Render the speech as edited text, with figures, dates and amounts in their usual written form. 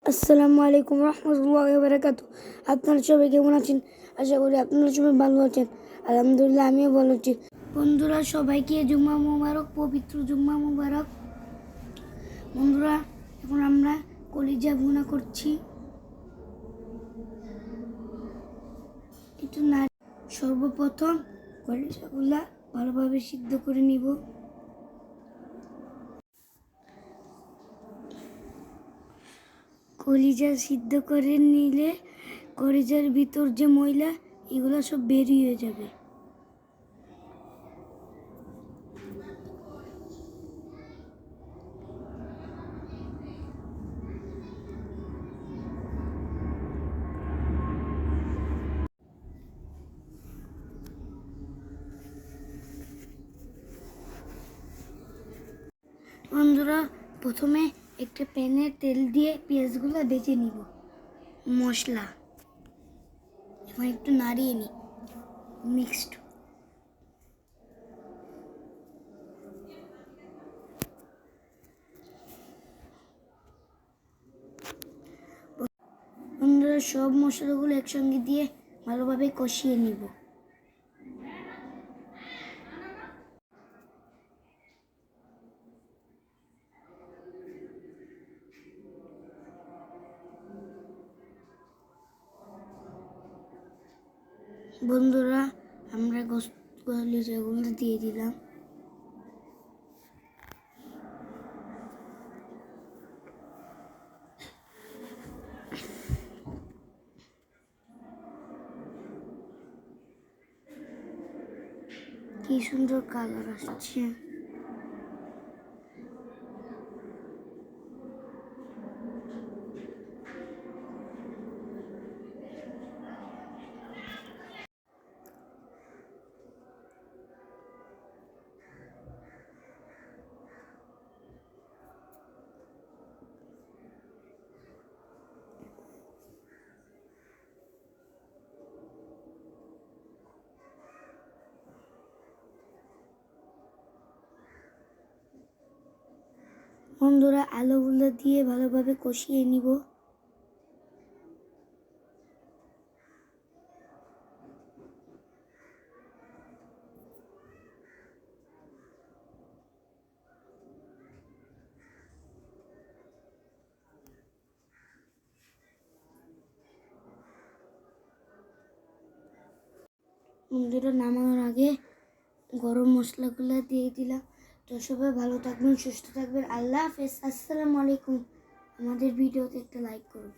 আসসালামু আলাইকুম রহমতুল্লাহি ওয়া বারাকাতুহু। আপনারা সবাই কেমন আছেন? আশা করি আপনারা সবাই ভালো আছেন। আলহামদুলিল্লাহ আমিও ভালো আছি। বন্ধুরা সবাইকে জুম্মা মুবারক, পবিত্র জুম্মা মুবারক। বন্ধুরা এখন আমরা কলিজা ভুনা করছি। একটু না, সর্বপ্রথম কলিজাগুলা ভালোভাবে সিদ্ধ করে নিব। কলিজা সিদ্ধ করে নিলে কলিজার ভিতর যে ময়লা এগুলো সব বেরিয়ে যাবে। বন্ধুরা প্রথমে একটা প্যানে তেল দিয়ে পেঁয়াজগুলো ভেজে নিব। মশলা এখন একটু নাড়িয়ে নিই। মিক্সড বন্ধুরা সব মশলাগুলো একসঙ্গে দিয়ে ভালোভাবে কষিয়ে নিব। বন্ধুরা আমরা কলিজাগুলো দিয়ে দিলাম। কি সুন্দর কালার আসছে। বন্ধুরা আলুগুলো দিয়ে ভালোভাবে কষিয়ে নিব। বন্ধুরা নামানোর আগে গরম মশলাগুলো দিয়ে দিলাম। তো সবাই ভালো থাকবেন, সুস্থ থাকবেন। আল্লাহ হাফেজ। আসসালামু আলাইকুম। আমাদের ভিডিওতে একটা লাইক করুন।